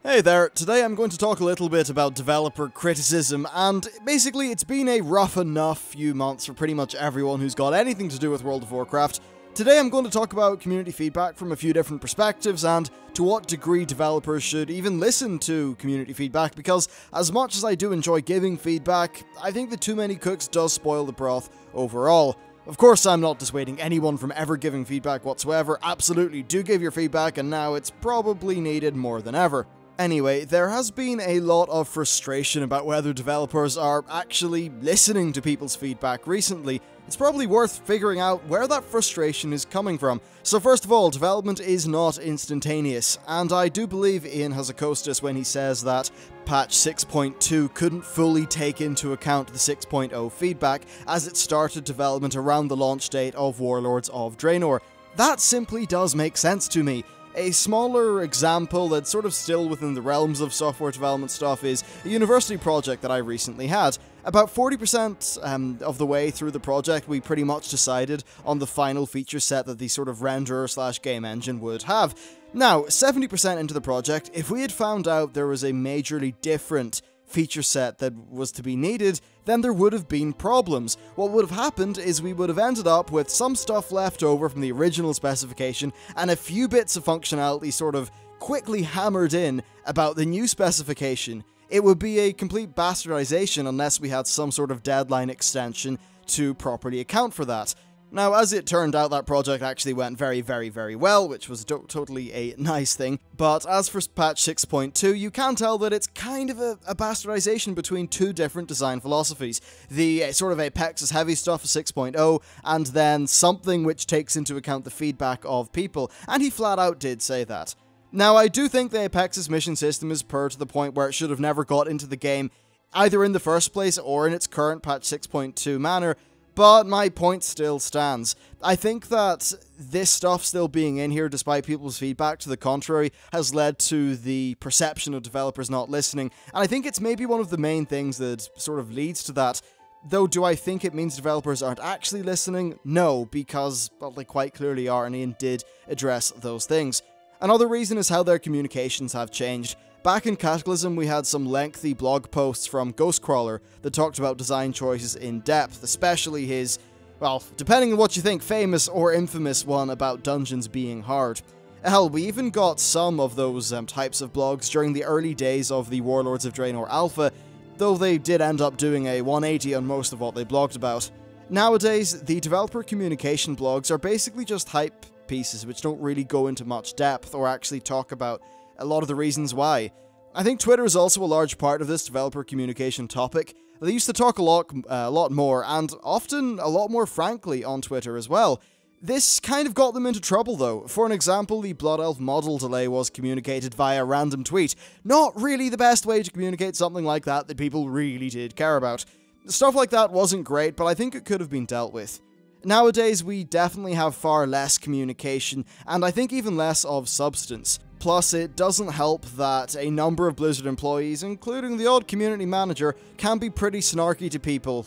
Hey there, today I'm going to talk a little bit about developer criticism, and basically it's been a rough enough few months for pretty much everyone who's got anything to do with World of Warcraft. Today I'm going to talk about community feedback from a few different perspectives and to what degree developers should even listen to community feedback, because as much as I do enjoy giving feedback, I think that too many cooks does spoil the broth overall. Of course, I'm not dissuading anyone from ever giving feedback whatsoever. Absolutely do give your feedback, and now it's probably needed more than ever. Anyway, there has been a lot of frustration about whether developers are actually listening to people's feedback recently. It's probably worth figuring out where that frustration is coming from. So first of all, development is not instantaneous, and I do believe Ian has a costas when he says that patch 6.2 couldn't fully take into account the 6.0 feedback as it started development around the launch date of Warlords of Draenor. That simply does make sense to me. A smaller example that's sort of still within the realms of software development stuff is a university project that I recently had. About 40% of the way through the project, we pretty much decided on the final feature set that the sort of renderer/game engine would have. Now, 70% into the project, if we had found out there was a majorly different feature set that was to be needed, then there would have been problems. What would have happened is we would have ended up with some stuff left over from the original specification and a few bits of functionality sort of quickly hammered in about the new specification. It would be a complete bastardization unless we had some sort of deadline extension to properly account for that. Now, as it turned out, that project actually went very well, which was totally a nice thing. But as for patch 6.2, you can tell that it's kind of a bastardization between two different design philosophies. The sort of Apex's heavy stuff of 6.0, and then something which takes into account the feedback of people, and he flat out did say that. Now, I do think the Apex's mission system is poor to the point where it should have never got into the game, either in the first place or in its current patch 6.2 manner, but my point still stands. I think that this stuff still being in here, despite people's feedback to the contrary, has led to the perception of developers not listening, and I think it's maybe one of the main things that sort of leads to that. Though, do I think it means developers aren't actually listening? No, because, well, they quite clearly are, and Ian did address those things. Another reason is how their communications have changed. Back in Cataclysm, we had some lengthy blog posts from Ghostcrawler that talked about design choices in depth, especially his, well, depending on what you think, famous or infamous one about dungeons being hard. Hell, we even got some of those types of blogs during the early days of the Warlords of Draenor Alpha, though they did end up doing a 180 on most of what they blogged about. Nowadays, the developer communication blogs are basically just hype pieces which don't really go into much depth or actually talk about a lot of the reasons why. I think Twitter is also a large part of this developer communication topic. They used to talk a lot more, and often a lot more frankly on Twitter as well. This kind of got them into trouble though. For an example, the Blood Elf model delay was communicated via random tweet. Not really the best way to communicate something like that people really did care about. Stuff like that wasn't great, but I think it could have been dealt with. Nowadays, we definitely have far less communication, and I think even less of substance. Plus, it doesn't help that a number of Blizzard employees, including the odd community manager, can be pretty snarky to people,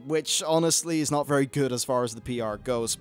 which honestly is not very good as far as the PR goes.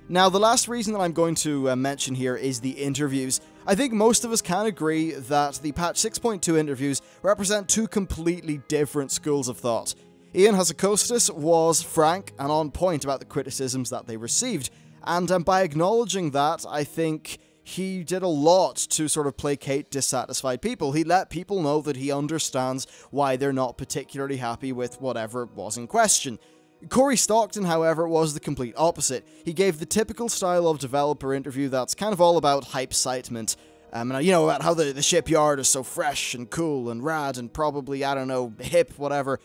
Now, the last reason that I'm going to mention here is the interviews. I think most of us can agree that the patch 6.2 interviews represent two completely different schools of thought. Ian Hazacostas was frank and on point about the criticisms that they received, and by acknowledging that, I think he did a lot to sort of placate dissatisfied people. He let people know that he understands why they're not particularly happy with whatever was in question. Corey Stockton, however, was the complete opposite. He gave the typical style of developer interview that's kind of all about hype-citement. You know, about how the shipyard is so fresh and cool and rad and probably, I don't know, hip, whatever.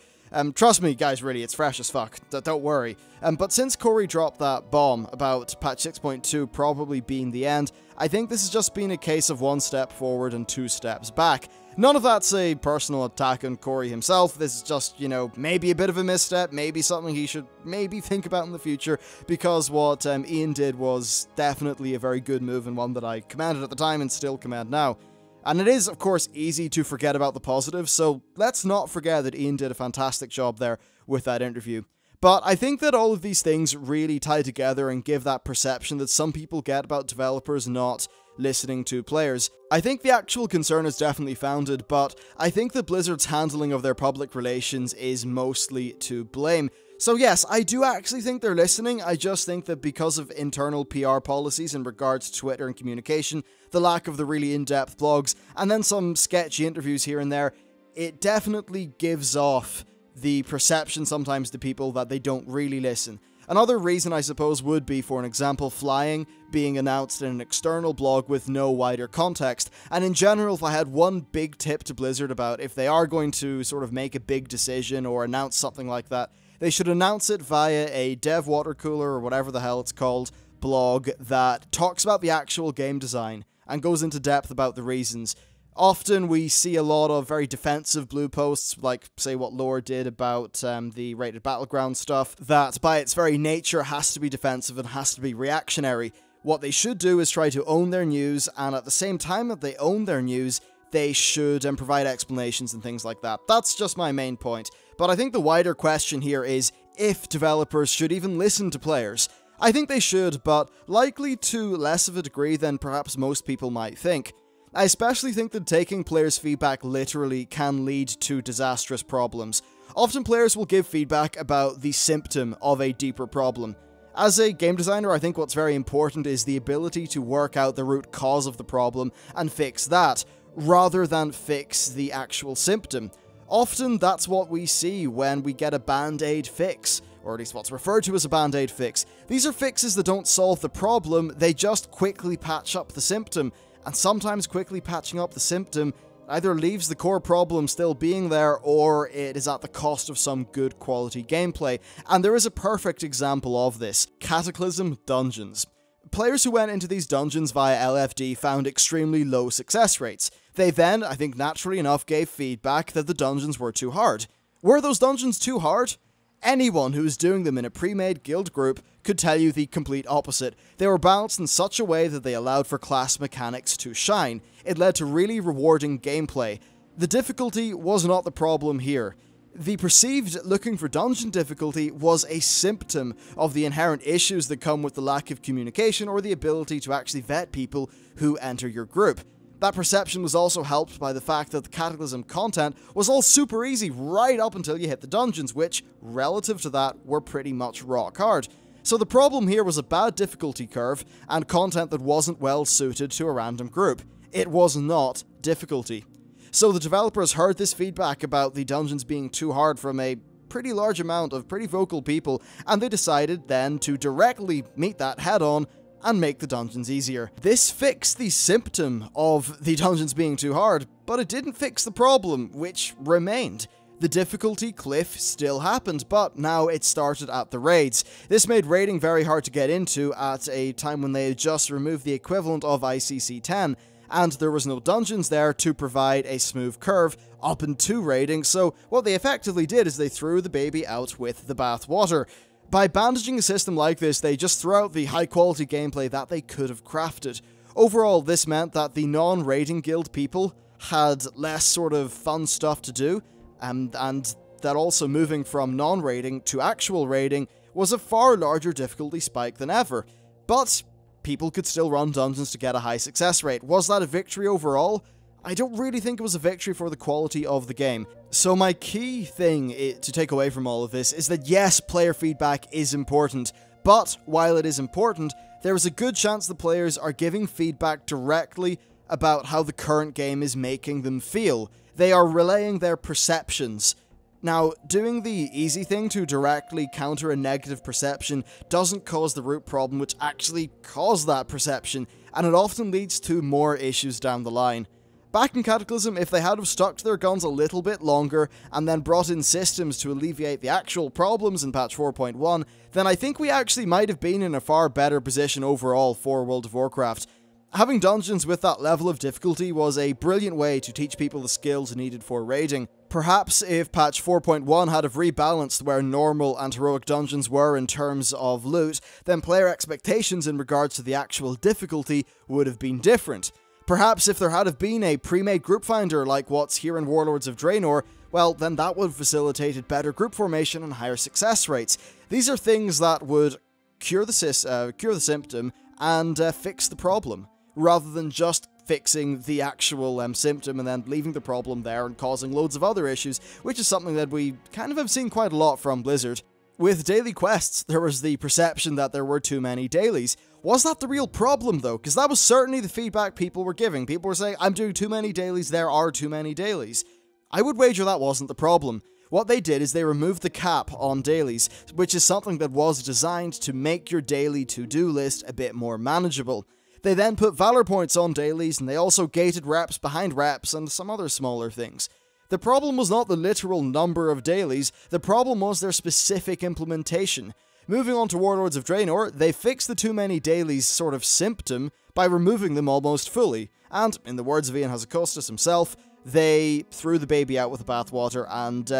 Trust me, guys, really, it's fresh as fuck. Don't worry. But since Corey dropped that bomb about patch 6.2 probably being the end, I think this has just been a case of one step forward and two steps back. None of that's a personal attack on Corey himself. This is just, you know, maybe a bit of a misstep, maybe something he should maybe think about in the future, because what Ian did was definitely a very good move and one that I commended at the time and still commend now. And it is, of course, easy to forget about the positives, so let's not forget that Ian did a fantastic job there with that interview. But I think that all of these things really tie together and give that perception that some people get about developers not listening to players. I think the actual concern is definitely founded, but I think that Blizzard's handling of their public relations is mostly to blame. So yes, I do actually think they're listening. I just think that because of internal PR policies in regards to Twitter and communication, the lack of the really in-depth blogs, and then some sketchy interviews here and there, it definitely gives off the perception sometimes to people that they don't really listen. Another reason, I suppose, would be, for an example, flying being announced in an external blog with no wider context. And in general, if I had one big tip to Blizzard about if they are going to sort of make a big decision or announce something like that, they should announce it via a dev water cooler or whatever the hell it's called blog that talks about the actual game design and goes into depth about the reasons. Often we see a lot of very defensive blue posts, like, say, what Lore did about the rated battleground stuff, that by its very nature has to be defensive and has to be reactionary. What they should do is try to own their news, and at the same time that they own their news, they should provide explanations and things like that. That's just my main point. But I think the wider question here is if developers should even listen to players. I think they should, but likely to less of a degree than perhaps most people might think. I especially think that taking players' feedback literally can lead to disastrous problems. Often players will give feedback about the symptom of a deeper problem. As a game designer, I think what's very important is the ability to work out the root cause of the problem and fix that, rather than fix the actual symptom. Often that's what we see when we get a band-aid fix, or at least what's referred to as a band-aid fix. These are fixes that don't solve the problem, they just quickly patch up the symptom. And sometimes quickly patching up the symptom either leaves the core problem still being there, or it is at the cost of some good quality gameplay. And there is a perfect example of this: Cataclysm dungeons. Players who went into these dungeons via LFD found extremely low success rates. They then, I think naturally enough, gave feedback that the dungeons were too hard. Were those dungeons too hard? Anyone who was doing them in a pre-made guild group could tell you the complete opposite. They were balanced in such a way that they allowed for class mechanics to shine. It led to really rewarding gameplay. The difficulty was not the problem here. The perceived looking for dungeon difficulty was a symptom of the inherent issues that come with the lack of communication or the ability to actually vet people who enter your group. That perception was also helped by the fact that the Cataclysm content was all super easy right up until you hit the dungeons, which, relative to that, were pretty much rock hard. So the problem here was a bad difficulty curve and content that wasn't well suited to a random group. It was not difficulty. So the developers heard this feedback about the dungeons being too hard from a pretty large amount of pretty vocal people, and they decided then to directly meet that head on and make the dungeons easier. This fixed the symptom of the dungeons being too hard, but it didn't fix the problem, which remained. The difficulty cliff still happened, but now it started at the raids. This made raiding very hard to get into at a time when they had just removed the equivalent of ICC 10, and there was no dungeons there to provide a smooth curve up into raiding, so what they effectively did is they threw the baby out with the bathwater. By bandaging a system like this, they just threw out the high-quality gameplay that they could have crafted. Overall, this meant that the non-raiding guild people had less sort of fun stuff to do, and that also moving from non-raiding to actual raiding was a far larger difficulty spike than ever. But people could still run dungeons to get a high success rate. Was that a victory overall? I don't really think it was a victory for the quality of the game. So my key thing to take away from all of this is that yes, player feedback is important, but while it is important, there is a good chance the players are giving feedback directly about how the current game is making them feel. They are relaying their perceptions. Now, doing the easy thing to directly counter a negative perception doesn't cause the root problem which actually caused that perception, and it often leads to more issues down the line. Back in Cataclysm, if they had have stuck to their guns a little bit longer and then brought in systems to alleviate the actual problems in patch 4.1, then I think we actually might have been in a far better position overall for World of Warcraft. Having dungeons with that level of difficulty was a brilliant way to teach people the skills needed for raiding. Perhaps if patch 4.1 had have rebalanced where normal and heroic dungeons were in terms of loot, then player expectations in regards to the actual difficulty would have been different. Perhaps if there had have been a pre-made group finder like what's here in Warlords of Draenor, well, then that would have facilitated better group formation and higher success rates. These are things that would cure the symptom and fix the problem. rather than just fixing the actual symptom and then leaving the problem there and causing loads of other issues, which is something that we kind of have seen quite a lot from Blizzard. With daily quests, there was the perception that there were too many dailies. Was that the real problem though? Because that was certainly the feedback people were giving. People were saying, I'm doing too many dailies, there are too many dailies. I would wager that wasn't the problem. What they did is they removed the cap on dailies, which is something that was designed to make your daily to-do list a bit more manageable. They then put Valor points on dailies, and they also gated reps behind reps and some other smaller things. The problem was not the literal number of dailies, the problem was their specific implementation. Moving on to Warlords of Draenor, they fixed the too many dailies sort of symptom by removing them almost fully, and, in the words of Ian Hazzikostas himself, they threw the baby out with the bathwater and,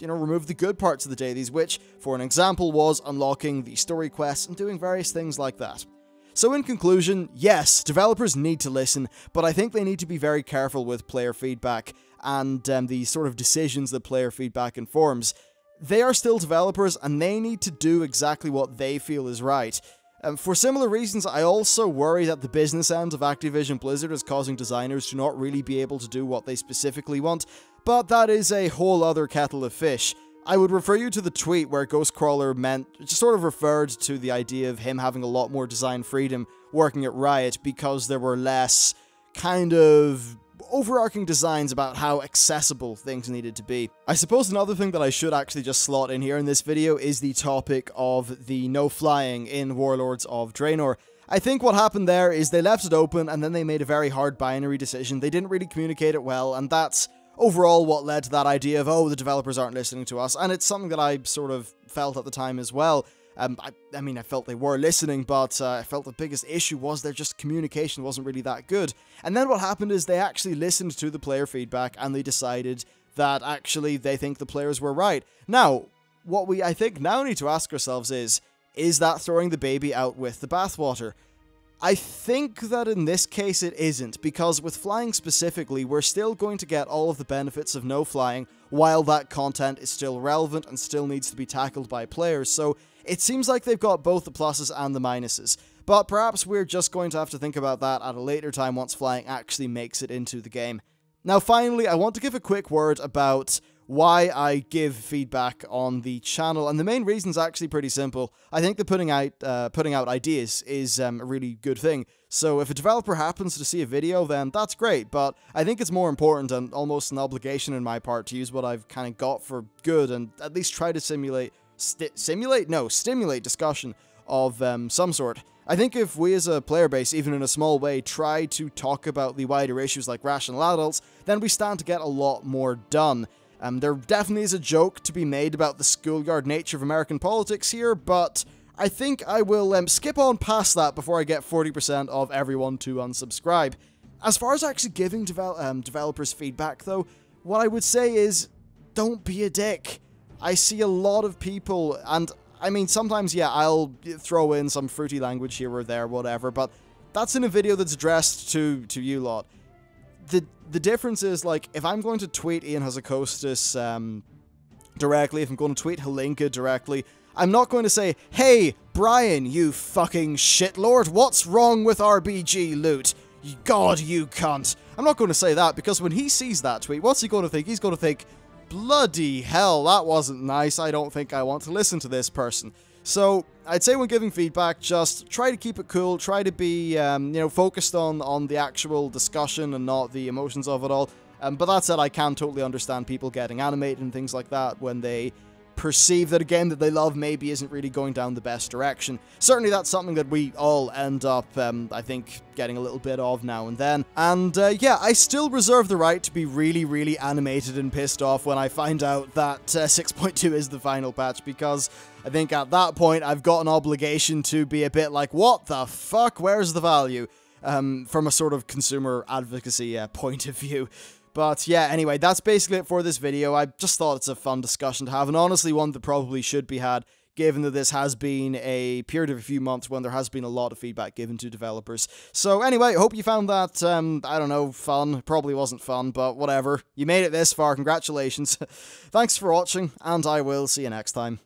removed the good parts of the dailies, which, for an example, was unlocking the story quests and doing various things like that. So in conclusion, yes, developers need to listen, but I think they need to be very careful with player feedback and the sort of decisions that player feedback informs. They are still developers, and they need to do exactly what they feel is right. For similar reasons, I also worry that the business end of Activision Blizzard is causing designers to not really be able to do what they specifically want, but that is a whole other kettle of fish. I would refer you to the tweet where Ghostcrawler just sort of referred to the idea of him having a lot more design freedom working at Riot because there were less kind of overarching designs about how accessible things needed to be. I suppose another thing that I should actually just slot in here in this video is the topic of the no flying in Warlords of Draenor. I think what happened there is they left it open and then they made a very hard binary decision. They didn't really communicate it well, and that's overall what led to that idea of, oh, the developers aren't listening to us, and it's something that I sort of felt at the time as well. I mean, I felt they were listening, but I felt the biggest issue was their just communication wasn't really that good. And then what happened is they actually listened to the player feedback, and they decided that actually they think the players were right. Now, what we, I think, now need to ask ourselves is that throwing the baby out with the bathwater? I think that in this case it isn't, because with flying specifically, we're still going to get all of the benefits of no flying, while that content is still relevant and still needs to be tackled by players, so it seems like they've got both the pluses and the minuses. But perhaps we're just going to have to think about that at a later time once flying actually makes it into the game. Now finally, I want to give a quick word about why I give feedback on the channel, and the main reason's actually pretty simple. I think that putting out ideas is a really good thing. So if a developer happens to see a video, then that's great, but I think it's more important and almost an obligation on my part to use what I've kind of got for good and at least try to stimulate discussion of some sort. I think if we as a player base, even in a small way, try to talk about the wider issues like rational adults, then we stand to get a lot more done. There definitely is a joke to be made about the schoolyard nature of American politics here, but I think I will skip on past that before I get 40% of everyone to unsubscribe. As far as actually giving developers feedback though, what I would say is, don't be a dick. I see a lot of people, and I mean sometimes yeah, I'll throw in some fruity language here or there, whatever, but that's in a video that's addressed to you lot. The difference is, like, if I'm going to tweet Ian Hazzikostas directly, if I'm going to tweet Halinka directly, I'm not going to say, hey, Brian, you fucking shitlord, what's wrong with RBG loot? God, you cunt. I'm not going to say that, because when he sees that tweet, what's he going to think? He's going to think, bloody hell, that wasn't nice, I don't think I want to listen to this person. So, I'd say when giving feedback, just try to keep it cool, try to be, focused on the actual discussion and not the emotions of it all. But that said, I can totally understand people getting animated and things like that when they perceive that a game that they love maybe isn't really going down the best direction. Certainly that's something that we all end up, I think, getting a little bit of now and then. And yeah, I still reserve the right to be really, really animated and pissed off when I find out that 6.2 is the final patch, because I think at that point I've got an obligation to be a bit like, what the fuck, where's the value? From a sort of consumer advocacy point of view. But yeah, anyway, that's basically it for this video. I just thought it's a fun discussion to have, and honestly one that probably should be had, given that this has been a period of a few months when there has been a lot of feedback given to developers. So anyway, hope you found that, I don't know, fun. Probably wasn't fun, but whatever. You made it this far, congratulations. Thanks for watching, and I will see you next time.